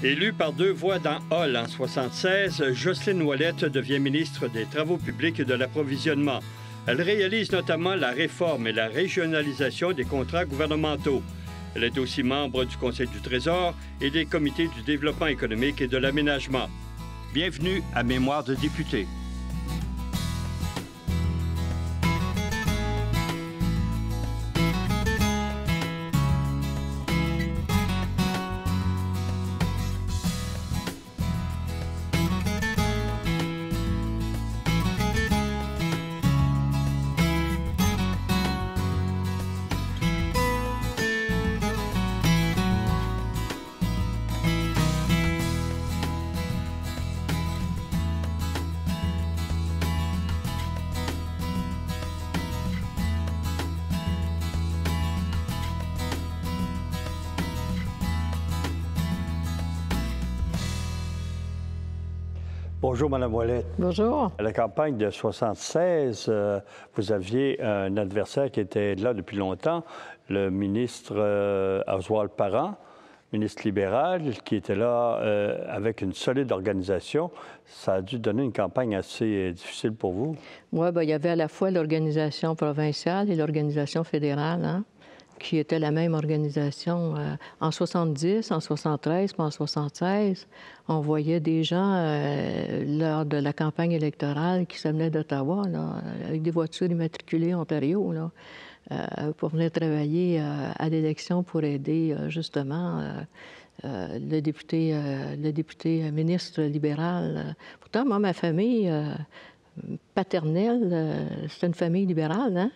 Élue par 2 voix dans Hall en 1976, Jocelyne Ouellette devient ministre des Travaux publics et de l'Approvisionnement. Elle réalise notamment la réforme et la régionalisation des contrats gouvernementaux. Elle est aussi membre du Conseil du Trésor et des comités du développement économique et de l'aménagement. Bienvenue à Mémoire de député. Bonjour, Mme Ouellette. Bonjour. À la campagne de 1976, vous aviez un adversaire qui était là depuis longtemps, le ministre Oswald Parent, ministre libéral, qui était là avec une solide organisation. Ça a dû donner une campagne assez difficile pour vous. Oui, bien, il y avait à la fois l'organisation provinciale et l'organisation fédérale, hein, qui était la même organisation. En 70, en 73, puis en 76, on voyait des gens, lors de la campagne électorale, qui s'amenaient d'Ottawa, avec des voitures immatriculées Ontario, là, pour venir travailler à l'élection pour aider, justement, le député ministre libéral. Pourtant, moi, ma famille paternelle, c'était une famille libérale, hein?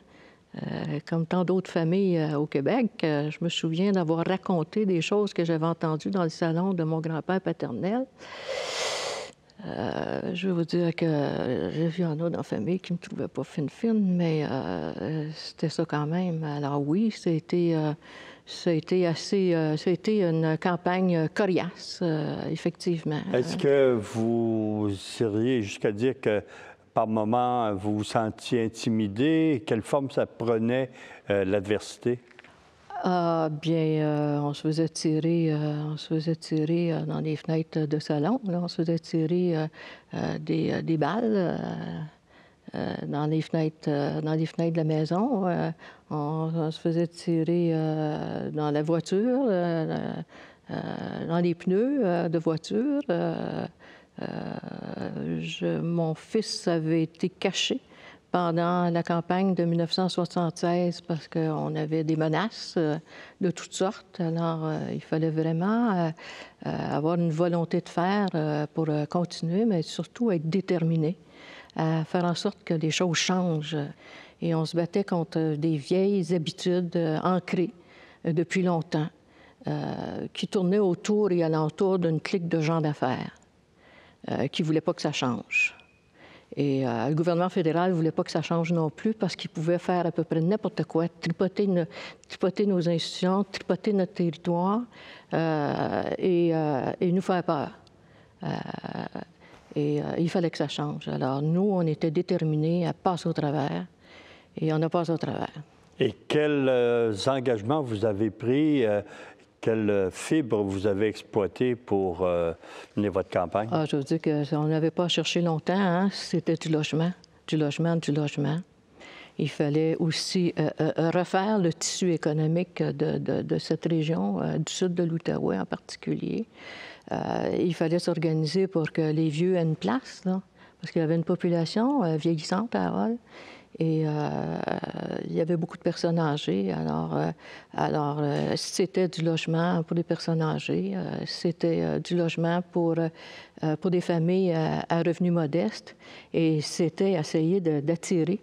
Comme tant d'autres familles au Québec, je me souviens d'avoir raconté des choses que j'avais entendues dans le salon de mon grand-père paternel. Je vais vous dire que j'ai vu un autre dans la famille qui ne me trouvait pas fine, mais c'était ça quand même. Alors oui, ça a été une campagne coriace, effectivement. Est-ce que vous iriez jusqu'à dire que par moment, vous vous sentiez intimidé? Quelle forme ça prenait, l'adversité? On se faisait tirer dans les fenêtres de salon. Là. On se faisait tirer des balles dans les fenêtres de la maison. On se faisait tirer dans la voiture, dans les pneus de voiture. Mon fils avait été caché pendant la campagne de 1976 parce qu'on avait des menaces de toutes sortes. Alors, il fallait vraiment avoir une volonté de faire pour continuer, mais surtout être déterminé à faire en sorte que les choses changent. Et on se battait contre des vieilles habitudes ancrées depuis longtemps qui tournaient autour et alentour d'une clique de gens d'affaires. Qui ne voulaient pas que ça change. Et le gouvernement fédéral ne voulait pas que ça change non plus parce qu'il pouvait faire à peu près n'importe quoi, tripoter nos institutions, tripoter notre territoire et nous faire peur. Il fallait que ça change. Alors, nous, on était déterminés à passer au travers et on a passé au travers. Et quels engagements vous avez pris? Quelle fibre vous avez exploitée pour mener votre campagne? Je veux dire qu'on n'avait pas cherché longtemps. Hein? C'était du logement. Il fallait aussi refaire le tissu économique de cette région, du sud de l'Outaouais en particulier. Il fallait s'organiser pour que les vieux aient une place, là, parce qu'il y avait une population vieillissante à Hall. Et il y avait beaucoup de personnes âgées. Alors c'était du logement pour les personnes âgées. C'était du logement pour des familles à revenus modestes. Et c'était essayer d'attirer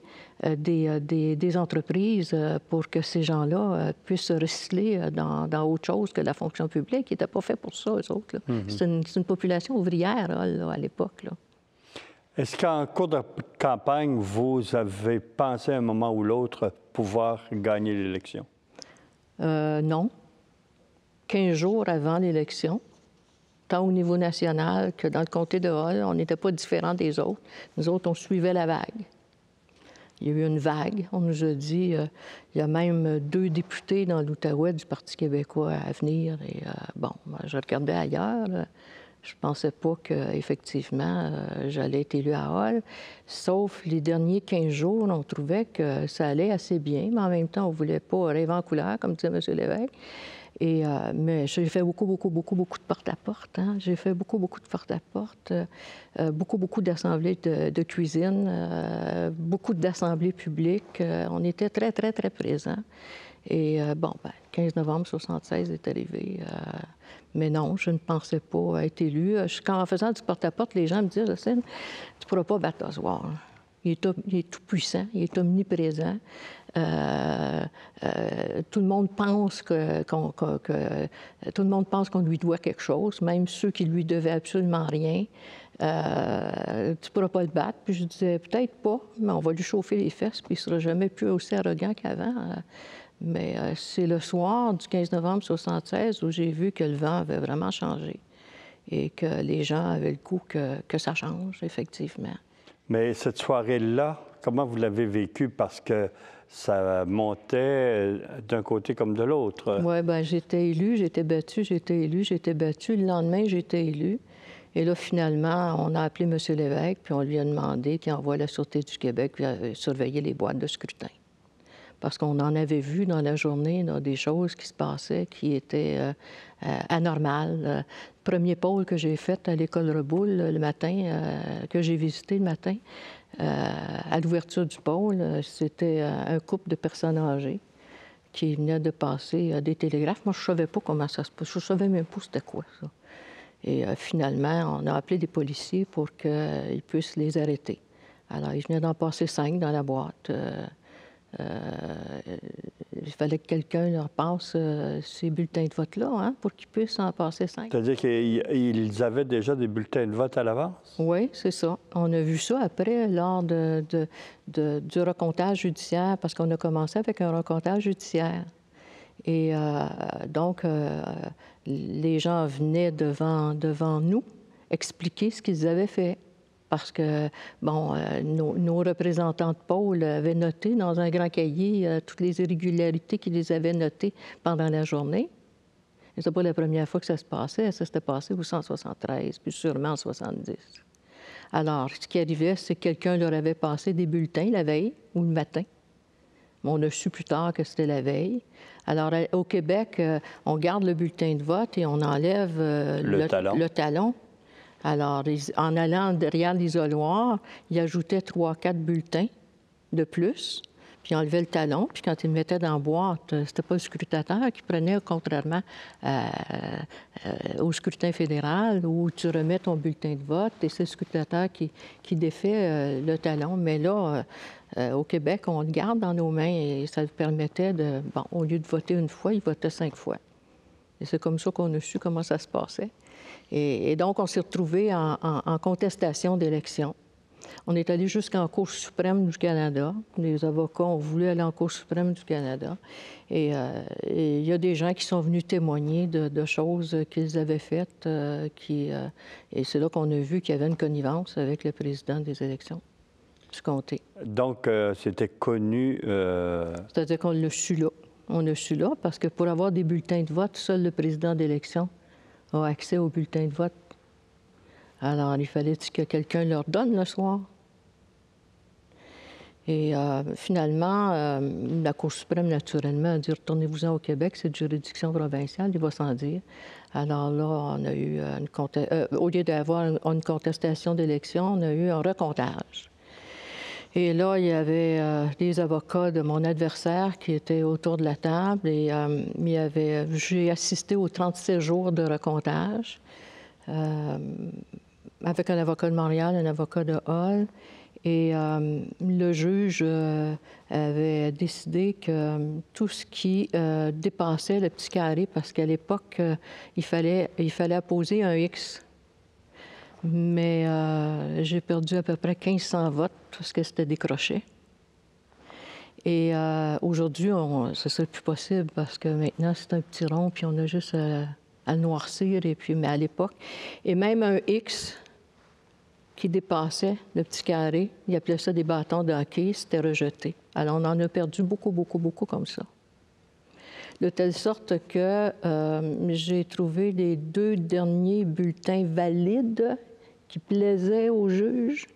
des entreprises pour que ces gens-là puissent se recycler dans autre chose que la fonction publique. Ils n'étaient pas faits pour ça, eux autres. C'est une population ouvrière là, à l'époque. Là. Est-ce qu'en cours de campagne, vous avez pensé à un moment ou l'autre pouvoir gagner l'élection? Non. 15 jours avant l'élection, tant au niveau national que dans le comté de Hall, on n'était pas différents des autres. Nous autres, on suivait la vague. il y a eu une vague. On nous a dit, il y a même 2 députés dans l'Outaouais du Parti québécois à venir. Et bon, moi, je regardais ailleurs. Je ne pensais pas qu'effectivement, j'allais être élue à Hall. Sauf les derniers 15 jours, on trouvait que ça allait assez bien, mais en même temps, on ne voulait pas rêver en couleur, comme disait M. Lévesque. Et, mais j'ai fait beaucoup de porte-à-porte. Hein. J'ai fait beaucoup de porte-à-porte, beaucoup d'assemblées de cuisine, beaucoup d'assemblées publiques. On était très présents. Et bon, ben, 15 novembre 1976 est arrivé. Mais non, je ne pensais pas être élue. En faisant du porte-à-porte, les gens me disaient, Jocelyne, tu ne pourras pas battre Oswald. Il est tout puissant, il est omniprésent. Tout le monde pense tout le monde pense qu'on lui doit quelque chose, même ceux qui lui devaient absolument rien. Tu ne pourras pas le battre. Puis je disais, peut-être pas, mais on va lui chauffer les fesses, puis il ne sera jamais plus aussi arrogant qu'avant. Mais c'est le soir du 15 novembre 1976 où j'ai vu que le vent avait vraiment changé et que les gens avaient le goût que ça change, effectivement. Mais cette soirée-là, comment vous l'avez vécue? Parce que ça montait d'un côté comme de l'autre. Oui, bien, j'étais élue, j'étais battue, j'étais élue, j'étais battue. Le lendemain, j'étais élue. Et là, finalement, on a appelé M. Lévesque, puis on lui a demandé qu'il envoie la Sûreté du Québec surveiller les boîtes de scrutin. Parce qu'on en avait vu dans la journée là, des choses qui se passaient qui étaient anormales. Le premier pôle que j'ai fait à l'école Reboul le matin, que j'ai visité le matin, à l'ouverture du pôle, c'était un couple de personnes âgées qui venaient de passer des télégraphes. Moi, je ne savais pas comment ça se passe. Je ne savais même pas c'était quoi, ça. Et finalement, on a appelé des policiers pour qu'ils puissent les arrêter. Alors, ils venaient d'en passer 5 dans la boîte. Il fallait que quelqu'un leur passe ces bulletins de vote-là, hein, pour qu'ils puissent en passer 5. C'est-à-dire qu'ils avaient déjà des bulletins de vote à l'avance? Oui, c'est ça. On a vu ça après, lors du recomptage judiciaire, parce qu'on a commencé avec un recomptage judiciaire. Et donc, les gens venaient devant nous expliquer ce qu'ils avaient fait. Parce que, bon, nos représentants de pôle avaient noté dans un grand cahier toutes les irrégularités qu'ils les avaient notées pendant la journée. Et c'est pas la première fois que ça se passait. Ça s'était passé au 173, puis sûrement en 70. Alors, ce qui arrivait, c'est que quelqu'un leur avait passé des bulletins la veille ou le matin. Mais on a su plus tard que c'était la veille. Alors, au Québec, on garde le bulletin de vote et on enlève le talon. Alors, en allant derrière l'isoloir, ils ajoutaient 3-4 bulletins de plus, puis ils enlevaient le talon, puis quand ils le mettaient dans la boîte, c'était pas le scrutateur qui prenait, contrairement au scrutin fédéral, où tu remets ton bulletin de vote, et c'est le scrutateur qui défait le talon. Mais là, au Québec, on le garde dans nos mains, et ça permettait de... Bon, au lieu de voter une fois, ils votaient 5 fois. Et c'est comme ça qu'on a su comment ça se passait. Et donc, on s'est retrouvés en contestation d'élection. On est allé jusqu'en Cour suprême du Canada. Les avocats ont voulu aller en Cour suprême du Canada. Et il y a des gens qui sont venus témoigner de choses qu'ils avaient faites. Et c'est là qu'on a vu qu'il y avait une connivence avec le président des élections du comté. Donc, c'était connu... C'est-à-dire qu'on l'a su là. On l'a su là parce que pour avoir des bulletins de vote, seul le président d'élection a accès aux bulletins de vote. Alors, il fallait que quelqu'un leur donne le soir. Et finalement, la Cour suprême, naturellement, a dit « Retournez-vous-en au Québec, c'est de juridiction provinciale, il va sans dire. » Alors là, on a eu au lieu d'avoir une contestation d'élection, on a eu un recomptage. Et là, il y avait des avocats de mon adversaire qui étaient autour de la table et j'ai assisté aux 37 jours de recomptage avec un avocat de Montréal, un avocat de Hall. Et le juge avait décidé que tout ce qui dépassait le petit carré, parce qu'à l'époque, il fallait apposer un X. Mais j'ai perdu à peu près 1500 votes parce que c'était décroché. Et aujourd'hui, ce serait plus possible parce que maintenant, c'est un petit rond, puis on a juste à le noircir. Mais à l'époque, et même un X qui dépassaient le petit carré. Ils appelaient ça des bâtons de hockey, c'était rejeté. Alors, on en a perdu beaucoup, beaucoup, beaucoup comme ça. De telle sorte que j'ai trouvé les 2 derniers bulletins valides qui plaisaient aux juges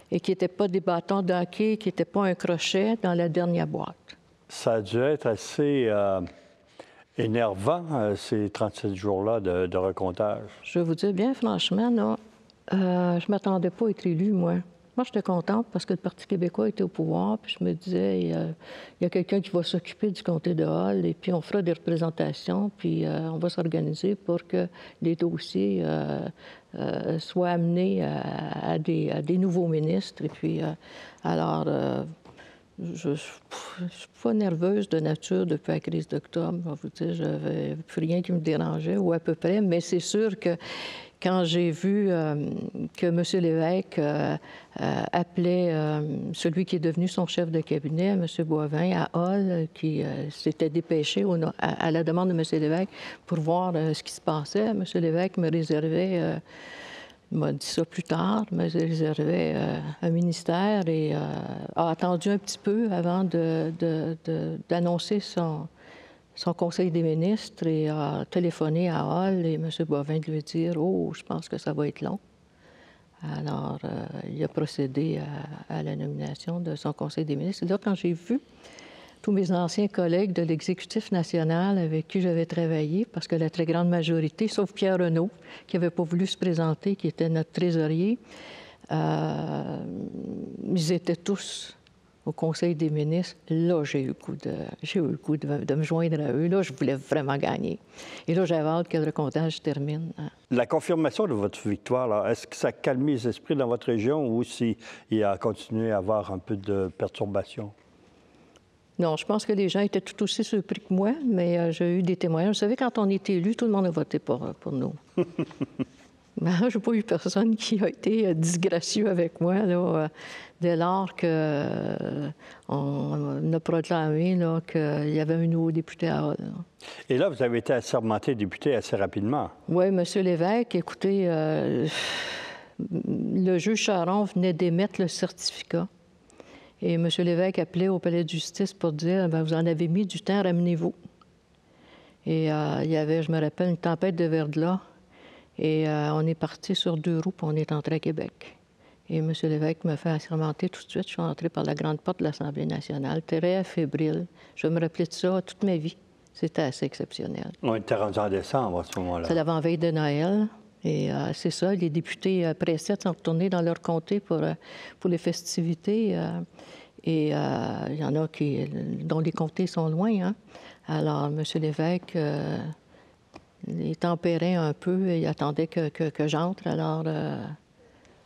et qui n'étaient pas des bâtons de hockey, qui n'étaient pas un crochet dans la dernière boîte. Ça a dû être assez énervant, ces 37 jours-là de recomptage. Je vais vous dire bien franchement, là, je ne m'attendais pas à être élue, moi. Moi, j'étais contente parce que le Parti québécois était au pouvoir, puis je me disais, il y a quelqu'un qui va s'occuper du comté de Hull, et puis on fera des représentations, puis on va s'organiser pour que les dossiers soient amenés à des nouveaux ministres. Et puis, je ne suis pas nerveuse de nature depuis la crise d'octobre. Je vais vous dire, je n'avais plus rien qui me dérangeait, ou à peu près, mais c'est sûr que quand j'ai vu que M. Lévesque appelait celui qui est devenu son chef de cabinet, M. Boivin, à Hull, qui s'était dépêché à la demande de M. Lévesque pour voir ce qui se passait, M. Lévesque me réservait, m'a dit ça plus tard, me réservait un ministère et a attendu un petit peu avant d'annoncer son conseil des ministres et a téléphoné à Hull et M. Boivin de lui dire « Oh, je pense que ça va être long ». Alors, il a procédé à la nomination de son conseil des ministres. Et là, quand j'ai vu tous mes anciens collègues de l'Exécutif national avec qui j'avais travaillé, parce que la très grande majorité, sauf Pierre Renaud, qui n'avait pas voulu se présenter, qui était notre trésorier, ils étaient tous au Conseil des ministres. Là, j'ai eu le goût de me joindre à eux. Là, je voulais vraiment gagner. Et là, j'avais hâte que le comptage se termine. La confirmation de votre victoire, est-ce que ça a calmé les esprits dans votre région ou s'il a continué à avoir un peu de perturbation? Non, je pense que les gens étaient tout aussi surpris que moi, mais j'ai eu des témoignages. Vous savez, quand on est élu, tout le monde a voté pour nous. Ben, je n'ai pas eu personne qui a été disgracieux avec moi, là, dès lors qu'on a proclamé qu'il y avait un nouveau député à Hull. Et là, vous avez été assermenté député assez rapidement. Oui, M. Lévesque, écoutez, le juge Charon venait d'émettre le certificat. Et M. Lévesque appelait au palais de justice pour dire bien, vous en avez mis du temps, ramenez-vous. Et il y avait, je me rappelle, une tempête de verglas. Et on est parti sur 2 roues, puis on est entré à Québec. Et M. Lévesque me fait assermenter tout de suite. Je suis entrée par la grande porte de l'Assemblée nationale, très fébrile. Je vais me rappeler de ça toute ma vie. C'était assez exceptionnel. On était rendu en décembre à ce moment-là. C'est l'avant-veille de Noël. Et c'est ça, les députés pressés sont retournés dans leur comté pour les festivités. Et il y en a dont les comtés sont loin. Hein? Alors, M. Lévesque... il tempérait un peu et il attendait que j'entre. Alors,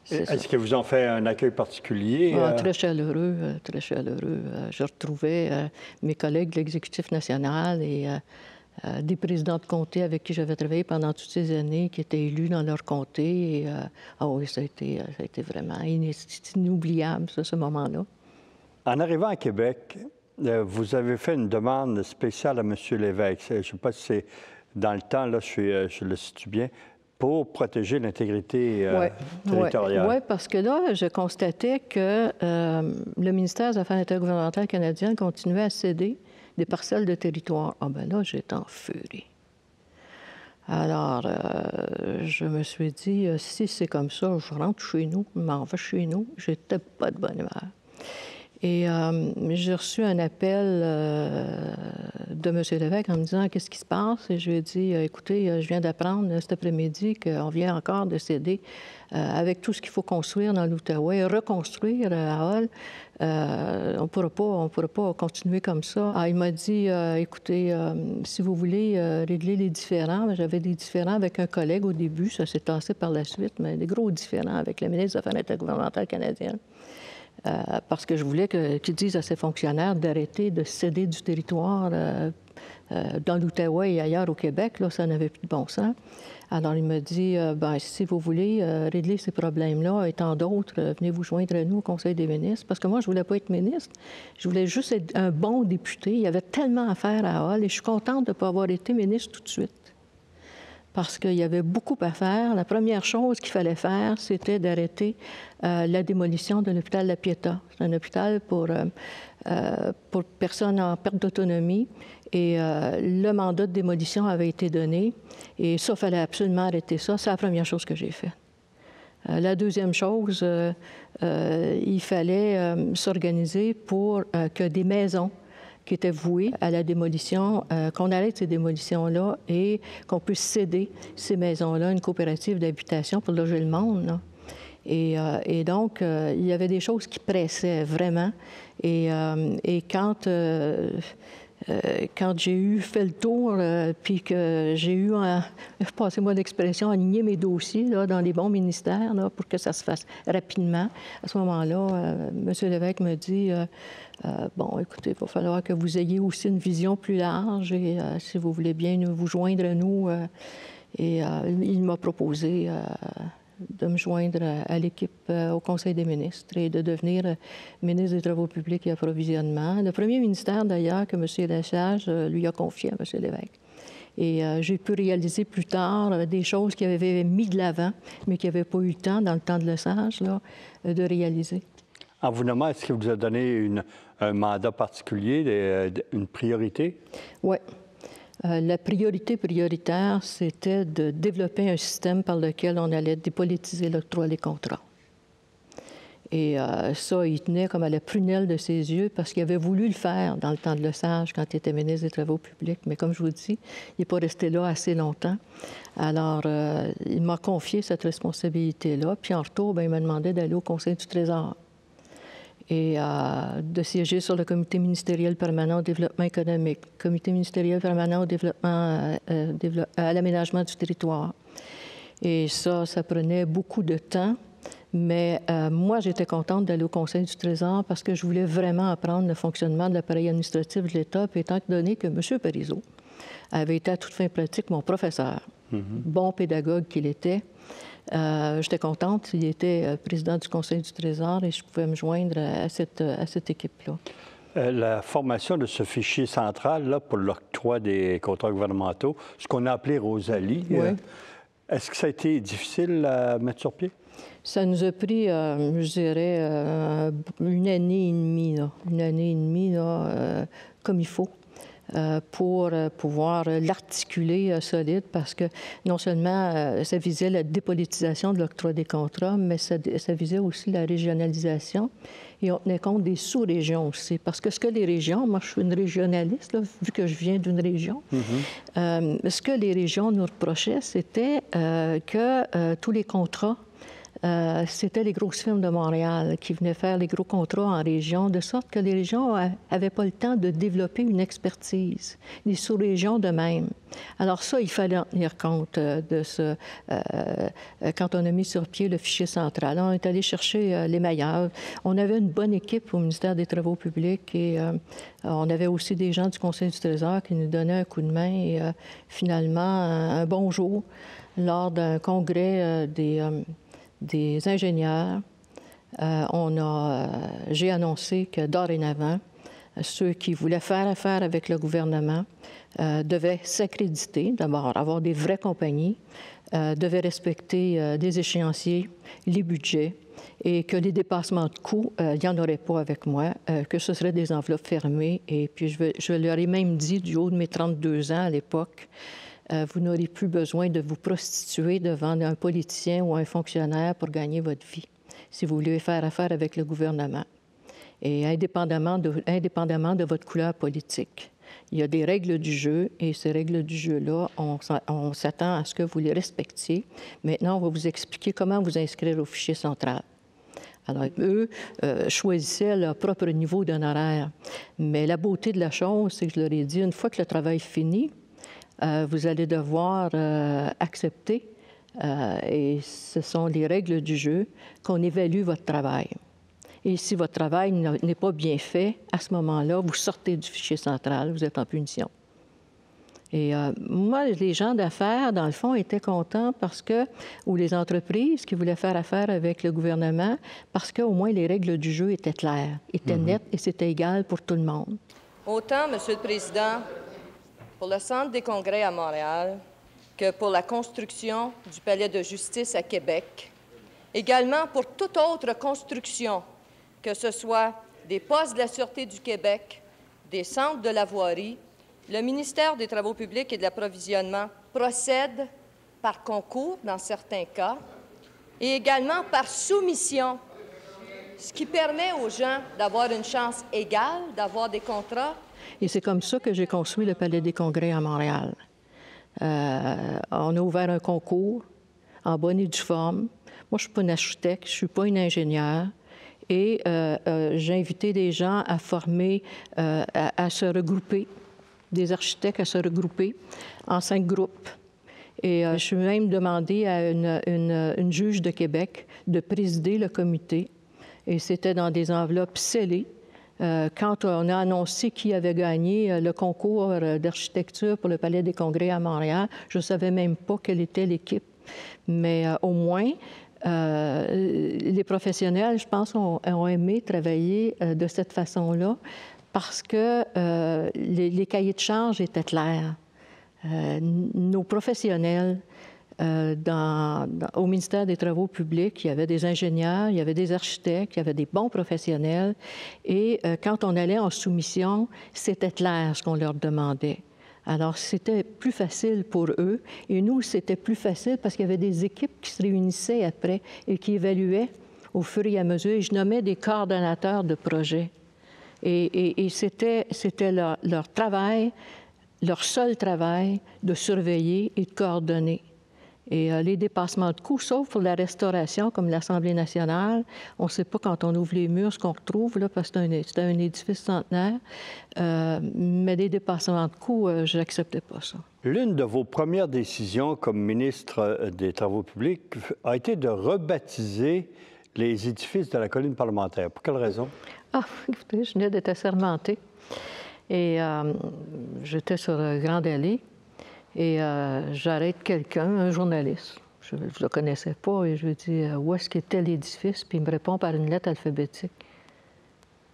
est-ce que vous en fait un accueil particulier? Très chaleureux, très chaleureux. Je retrouvais mes collègues de l'Exécutif national et des présidents de comté avec qui j'avais travaillé pendant toutes ces années, qui étaient élus dans leur comté. Et, oui, ça a été vraiment inoubliable, ça, ce moment-là. En arrivant à Québec, vous avez fait une demande spéciale à M. Lévesque. Je ne sais pas si c'est dans le temps, là, je le situe bien, pour protéger l'intégrité territoriale. Oui, parce que là, je constatais que le ministère des Affaires intergouvernementales canadien continuait à céder des parcelles de territoire. Ah ben là, j'étais en furie. Alors, je me suis dit, si c'est comme ça, je rentre chez nous, je m'en vais chez nous. J'étais pas de bonne humeur. Et j'ai reçu un appel de M. Lévesque en me disant « Qu'est-ce qui se passe? » Et je lui ai dit « Écoutez, je viens d'apprendre cet après-midi qu'on vient encore de céder avec tout ce qu'il faut construire dans l'Outaouais, reconstruire à Hull. On ne pourra pas continuer comme ça. » Ah, il m'a dit « Écoutez, si vous voulez régler les différends, j'avais des différends avec un collègue au début, ça s'est tassé par la suite, mais des gros différends avec le ministre des Affaires intergouvernementales canadiennes. Parce que je voulais qu'ils disent à ses fonctionnaires d'arrêter de céder du territoire dans l'Outaouais et ailleurs au Québec. Là, ça n'avait plus de bon sens. Alors, il m'a dit, bien, si vous voulez régler ces problèmes-là et tant d'autres, venez vous joindre à nous au Conseil des ministres. Parce que moi, je ne voulais pas être ministre. Je voulais juste être un bon député. Il y avait tellement à faire à Hull et je suis contente de ne pas avoir été ministre tout de suite. parce qu'il y avait beaucoup à faire. La première chose qu'il fallait faire, c'était d'arrêter la démolition de l'hôpital La Pietà. C'est un hôpital pour personnes en perte d'autonomie. Et le mandat de démolition avait été donné. Et ça, il fallait absolument arrêter ça. C'est la première chose que j'ai faite. La deuxième chose, il fallait s'organiser pour que des maisons qui étaient vouées à la démolition, qu'on arrête ces démolitions-là et qu'on puisse céder ces maisons-là à une coopérative d'habitation pour loger le monde, là. Et donc, il y avait des choses qui pressaient vraiment. Et quand j'ai fait le tour, puis que j'ai eu, passez-moi l'expression, aligner mes dossiers là, dans les bons ministères là, pour que ça se fasse rapidement, à ce moment-là, M. Lévesque me dit bon, écoutez, il va falloir que vous ayez aussi une vision plus large et si vous voulez bien vous joindre à nous. Et il m'a proposé de me joindre à l'équipe au Conseil des ministres et de devenir ministre des Travaux publics et Approvisionnement. Le premier ministère, d'ailleurs, que M. Lesage lui a confié à M. Lévesque. Et j'ai pu réaliser plus tard des choses qu'il avait mis de l'avant, mais qu'il n'avait pas eu le temps, dans le temps de Lesage, là, de réaliser. En vous nommant, est-ce qu'il vous a donné un mandat particulier, une priorité? Oui. La prioritaire, c'était de développer un système par lequel on allait dépolitiser l'octroi des contrats. Et ça, il tenait comme à la prunelle de ses yeux parce qu'il avait voulu le faire dans le temps de Lesage quand il était ministre des Travaux publics. Mais comme je vous dis, il n'est pas resté là assez longtemps. Alors, il m'a confié cette responsabilité-là. Puis en retour, bien, il m'a demandé d'aller au Conseil du Trésor et de siéger sur le Comité ministériel permanent au développement économique, Comité ministériel permanent au développement, à l'aménagement du territoire. Et ça prenait beaucoup de temps, mais moi, j'étais contente d'aller au Conseil du Trésor parce que je voulais vraiment apprendre le fonctionnement de l'appareil administratif de l'État, puis étant donné que M. Parizeau avait été à toute fin pratique mon professeur, bon pédagogue qu'il était. J'étais contente. Il était président du Conseil du Trésor et je pouvais me joindre à cette équipe-là. La formation de ce fichier central là, pour l'octroi des contrats gouvernementaux, ce qu'on a appelé Rosalie, oui. Est-ce que ça a été difficile à mettre sur pied? Ça nous a pris, je dirais, une année et demie, là. Une année et demie, là, comme il faut. Pour pouvoir l'articuler solide parce que non seulement ça visait la dépolitisation de l'octroi des contrats, mais ça visait aussi la régionalisation et on tenait compte des sous-régions aussi. Parce que ce que les régions, moi je suis une régionaliste, là, vu que je viens d'une région, ce que les régions nous reprochaient, c'était que tous les contrats c'était les grosses firmes de Montréal qui venaient faire les gros contrats en région, de sorte que les régions n'avaient pas le temps de développer une expertise. Les sous-régions de même. Alors ça, il fallait en tenir compte de ce... quand on a mis sur pied le fichier central, on est allé chercher les meilleurs. On avait une bonne équipe au ministère des Travaux publics et on avait aussi des gens du Conseil du Trésor qui nous donnaient un coup de main. Et finalement, un bon jour, lors d'un congrès des ingénieurs, j'ai annoncé que dorénavant, ceux qui voulaient faire affaire avec le gouvernement devaient s'accréditer, d'abord avoir des vraies compagnies, devaient respecter des échéanciers, les budgets, et que les dépassements de coûts, il n'y en aurait pas avec moi, que ce serait des enveloppes fermées. Et puis je leur ai même dit, du haut de mes 32 ans à l'époque, vous n'aurez plus besoin de vous prostituer devant un politicien ou un fonctionnaire pour gagner votre vie, si vous voulez faire affaire avec le gouvernement, et indépendamment de votre couleur politique. Il y a des règles du jeu, et ces règles du jeu-là, on s'attend à ce que vous les respectiez. Maintenant, on va vous expliquer comment vous inscrire au fichier central. Alors, eux choisissaient leur propre niveau d'honoraire. Mais la beauté de la chose, c'est que je leur ai dit, une fois que le travail est fini, vous allez devoir accepter, et ce sont les règles du jeu, qu'on évalue votre travail. Et si votre travail n'est pas bien fait, à ce moment-là, vous sortez du fichier central, vous êtes en punition. Et moi, les gens d'affaires, dans le fond, étaient contents parce que, ou les entreprises qui voulaient faire affaire avec le gouvernement, parce qu'au moins les règles du jeu étaient claires, étaient nettes et c'était égal pour tout le monde. Autant, Monsieur le Président, pour le Centre des congrès à Montréal que pour la construction du palais de justice à Québec, également pour toute autre construction, que ce soit des postes de la Sûreté du Québec, des centres de la voirie, le ministère des Travaux publics et de l'Approvisionnement procède par concours dans certains cas et également par soumission, ce qui permet aux gens d'avoir une chance égale, d'avoir des contrats. Et c'est comme ça que j'ai construit le Palais des Congrès à Montréal. On a ouvert un concours en bonne et due forme. Moi, je ne suis pas une architecte, je ne suis pas une ingénieure. Et j'ai invité des gens à former, à se regrouper, des architectes à se regrouper en 5 groupes. Et je suis même demandé à une juge de Québec de présider le comité. Et c'était dans des enveloppes scellées. Quand on a annoncé qui avait gagné le concours d'architecture pour le Palais des Congrès à Montréal, je ne savais même pas quelle était l'équipe. Mais au moins, les professionnels, je pense, ont aimé travailler de cette façon-là parce que les cahiers de charges étaient clairs. Nos professionnels au ministère des Travaux publics, il y avait des ingénieurs, il y avait des architectes, il y avait des bons professionnels. Et quand on allait en soumission, c'était clair ce qu'on leur demandait. Alors, c'était plus facile pour eux. Et nous, c'était plus facile parce qu'il y avait des équipes qui se réunissaient après et qui évaluaient au fur et à mesure. Et je nommais des coordonnateurs de projet. Et c'était leur travail, leur seul travail, de surveiller et de coordonner. Et les dépassements de coûts, sauf pour la restauration, comme l'Assemblée nationale, on ne sait pas quand on ouvre les murs ce qu'on retrouve, là, parce que c'est un édifice centenaire. Mais les dépassements de coûts, je n'acceptais pas ça. L'une de vos premières décisions comme ministre des Travaux publics a été de rebaptiser les édifices de la colline parlementaire. Pour quelle raison? Ah, écoutez, je venais d'être assermentée. Et j'étais sur Grande Allée. Et j'arrête quelqu'un, un journaliste. Je ne le connaissais pas et je lui dis où est-ce qu'était l'édifice? Puis il me répond par une lettre alphabétique.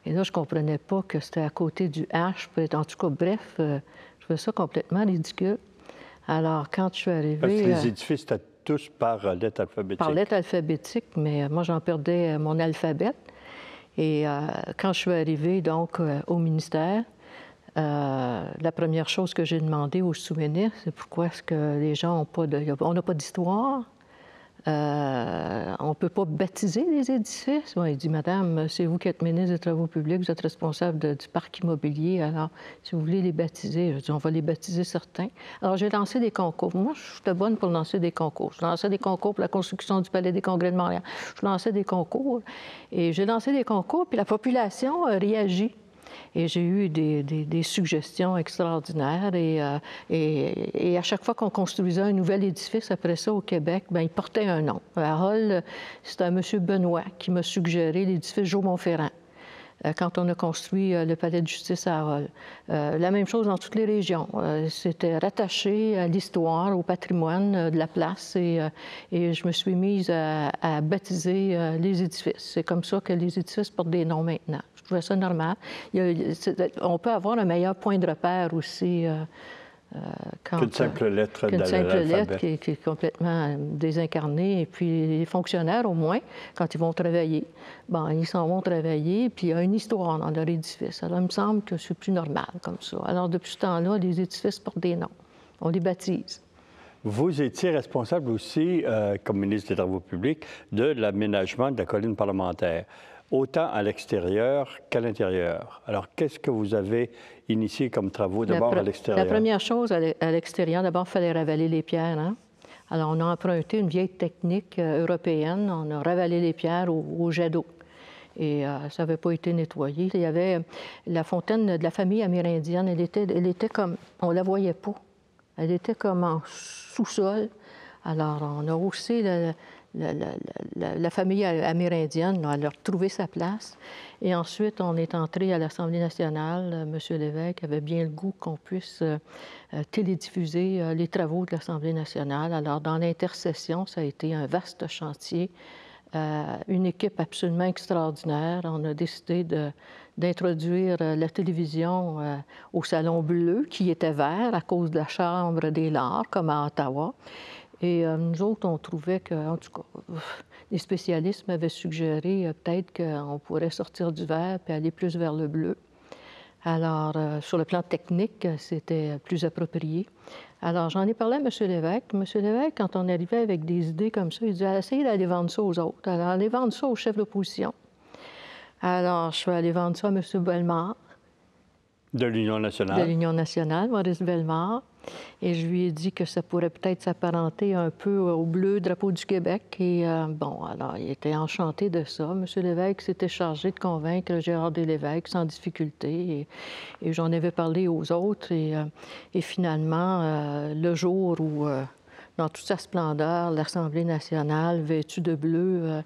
Et là, je ne comprenais pas que c'était à côté du H. En tout cas, bref, je trouvais ça complètement ridicule. Alors, quand je suis arrivée... Parce que les édifices étaient tous par lettre alphabétique. Par lettre alphabétique, mais moi, j'en perdais mon alphabet. Et quand je suis arrivée, donc, au ministère, la première chose que j'ai demandé au sous-ministre, c'est pourquoi est-ce que les gens n'ont pas on n'a pas d'histoire, on ne peut pas baptiser les édifices. Bon, il dit, Madame, c'est vous qui êtes ministre des Travaux publics, vous êtes responsable du parc immobilier, alors si vous voulez les baptiser, je dis, on va les baptiser certains. Alors j'ai lancé des concours. Moi, j'étais bonne pour lancer des concours. Je lançais des concours pour la construction du Palais des Congrès de Montréal. Je lançais des concours et j'ai lancé des concours, puis la population a réagi. Et j'ai eu des suggestions extraordinaires. Et à chaque fois qu'on construisait un nouvel édifice, après ça, au Québec, bien, il portait un nom. À Hull, c'était un M. Benoît qui m'a suggéré l'édifice Jo-Montferrand quand on a construit le palais de justice à Hull. La même chose dans toutes les régions. C'était rattaché à l'histoire, au patrimoine de la place. Et je me suis mise à baptiser les édifices. C'est comme ça que les édifices portent des noms maintenant. Je trouvais ça normal. On peut avoir un meilleur point de repère aussi qu'une simple lettre qu'une simple lettre qui est complètement désincarnée. Et puis les fonctionnaires, au moins, quand ils vont travailler, bon, ils s'en vont travailler, puis il y a une histoire dans leur édifice. Alors, il me semble que c'est plus normal comme ça. Alors, depuis ce temps-là, les édifices portent des noms. On les baptise. Vous étiez responsable aussi, comme ministre des Travaux publics, de l'aménagement de la colline parlementaire, autant à l'extérieur qu'à l'intérieur. Alors, qu'est-ce que vous avez initié comme travaux d'abord à l'extérieur? La première chose à l'extérieur, d'abord, il fallait ravaler les pierres. Hein? Alors, on a emprunté une vieille technique européenne. On a ravalé les pierres au jet d'eau. Et ça n'avait pas été nettoyé. Il y avait la fontaine de la famille amérindienne. Elle était comme... On ne la voyait pas. Elle était comme en sous-sol. Alors, on a haussé la famille amérindienne, elle a retrouvé sa place. Et ensuite, on est entré à l'Assemblée nationale. M. Lévesque avait bien le goût qu'on puisse télédiffuser les travaux de l'Assemblée nationale. Alors, dans l'intercession, ça a été un vaste chantier. Une équipe absolument extraordinaire. On a décidé d'introduire la télévision au Salon Bleu, qui était vert à cause de la Chambre des Lords, comme à Ottawa. Et nous autres, on trouvait que, en tout cas, les spécialistes m'avaient suggéré peut-être qu'on pourrait sortir du vert et aller plus vers le bleu. Alors, sur le plan technique, c'était plus approprié. Alors, j'en ai parlé à M. Lévesque. M. Lévesque, quand on arrivait avec des idées comme ça, il disait « essayez d'aller vendre ça aux autres. » Alors, allez vendre ça au chef d'opposition. Alors, je suis allée vendre ça à M. Bellemare. De l'Union nationale. De l'Union nationale, Maurice Bellemare. Et je lui ai dit que ça pourrait peut-être s'apparenter un peu au bleu drapeau du Québec. Et bon, alors, il était enchanté de ça. M. Lévesque s'était chargé de convaincre Gérard Deslèvesque sans difficulté. Et j'en avais parlé aux autres. Et finalement, le jour où, dans toute sa splendeur, l'Assemblée nationale, vêtue de bleu,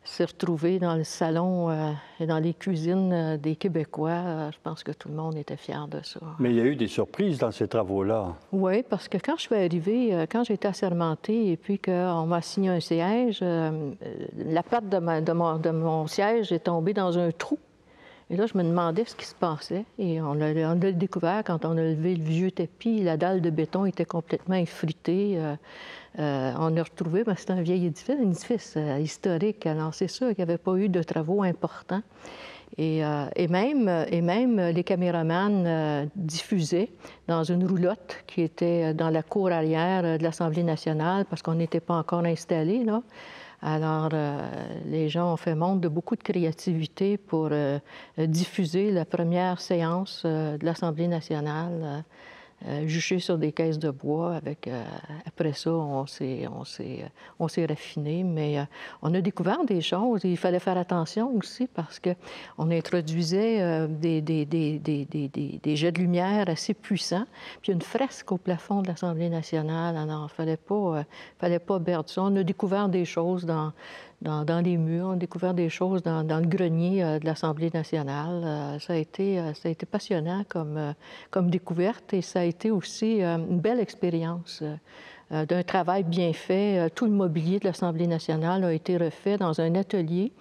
s'est retrouvée dans le salon et dans les cuisines des Québécois. Je pense que tout le monde était fier de ça. Mais il y a eu des surprises dans ces travaux-là. Oui, parce que quand je suis arrivée, quand j'ai été assermentée et puis qu'on m'a assigné un siège, la patte de mon siège est tombée dans un trou. Et là, je me demandais ce qui se passait. Et on l'a découvert quand on a levé le vieux tapis. La dalle de béton était complètement effritée. On a retrouvé, c'était un vieil édifice historique. Alors, c'est sûr qu'il n'y avait pas eu de travaux importants. Et même les caméramans diffusaient dans une roulotte qui était dans la cour arrière de l'Assemblée nationale parce qu'on n'était pas encore installé, là. Alors, les gens ont fait montre de beaucoup de créativité pour diffuser la première séance de l'Assemblée nationale, juchée sur des caisses de bois. Après ça, on s'est raffiné, mais on a découvert des choses. Et il fallait faire attention aussi parce qu'on introduisait des jets de lumière assez puissants. Puis une fresque au plafond de l'Assemblée nationale. Alors, il ne fallait pas perdre ça. On a découvert des choses dans les murs, on a découvert des choses dans le grenier de l'Assemblée nationale. Ça a été passionnant comme découverte et ça a été aussi une belle expérience d'un travail bien fait. Tout le mobilier de l'Assemblée nationale a été refait dans un atelier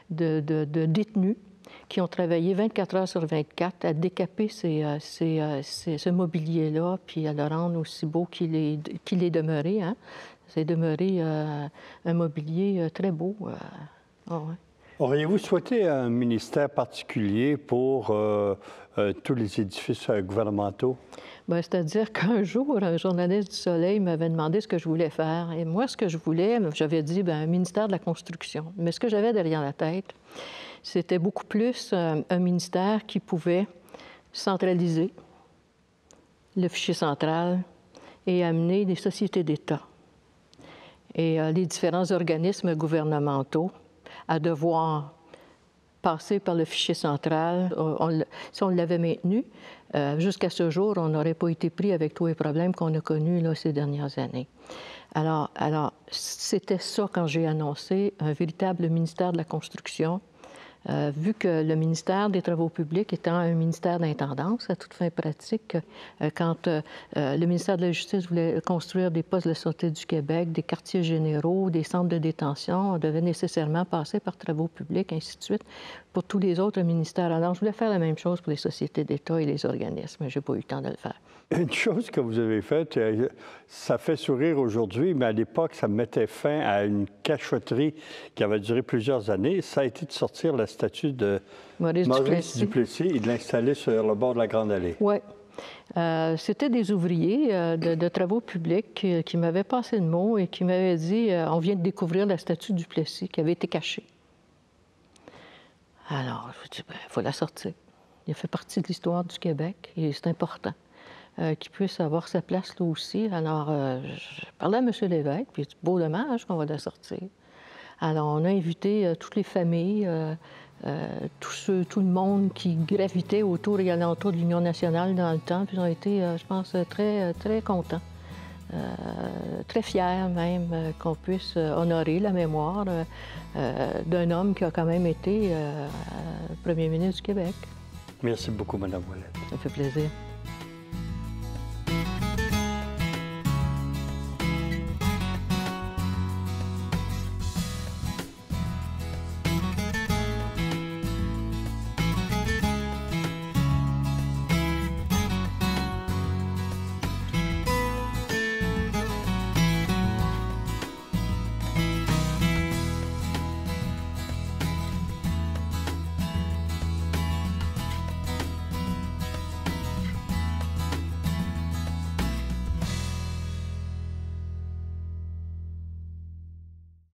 de détenus qui ont travaillé 24 heures sur 24 à décaper ce mobilier-là puis à le rendre aussi beau qu'il est demeuré, hein? C'est demeuré un mobilier très beau. Oh, ouais. Auriez-vous souhaité un ministère particulier pour tous les édifices gouvernementaux? Bien, c'est-à-dire qu'un jour, un journaliste du Soleil m'avait demandé ce que je voulais faire. Et moi, ce que je voulais, j'avais dit, bien, un ministère de la Construction. Mais ce que j'avais derrière la tête, c'était beaucoup plus un ministère qui pouvait centraliser le fichier central et amener des sociétés d'État et les différents organismes gouvernementaux à devoir passer par le fichier central. Si on l'avait maintenu, jusqu'à ce jour, on n'aurait pas été pris avec tous les problèmes qu'on a connus là, ces dernières années. Alors c'était ça quand j'ai annoncé un véritable ministère de la Construction, vu que le ministère des Travaux publics étant un ministère d'intendance à toute fin pratique, quand le ministère de la Justice voulait construire des postes de la Sûreté du Québec, des quartiers généraux, des centres de détention, on devait nécessairement passer par Travaux publics, ainsi de suite, pour tous les autres ministères. Alors, je voulais faire la même chose pour les sociétés d'État et les organismes. Je n'ai pas eu le temps de le faire. Une chose que vous avez faite, ça fait sourire aujourd'hui, mais à l'époque, ça mettait fin à une cachotterie qui avait duré plusieurs années. Ça a été de sortir la statue de Maurice Duplessis et de l'installer sur le bord de la Grande Allée. Oui. C'était des ouvriers de travaux publics qui m'avaient passé le mot et qui m'avaient dit on vient de découvrir la statue de Duplessis qui avait été cachée. Alors, je me dis il faut la sortir. Il fait partie de l'histoire du Québec et c'est important qu'il puisse avoir sa place là aussi. Alors, je parlais à M. Lévesque, puis c'est beau dommage qu'on va la sortir. Alors, on a invité toutes les familles, tout le monde qui gravitait autour et alentour de l'Union nationale dans le temps, puis ils ont été, je pense, très, très contents. Très fiers même qu'on puisse honorer la mémoire d'un homme qui a quand même été premier ministre du Québec. Merci beaucoup, Mme Ouellette. Ça fait plaisir.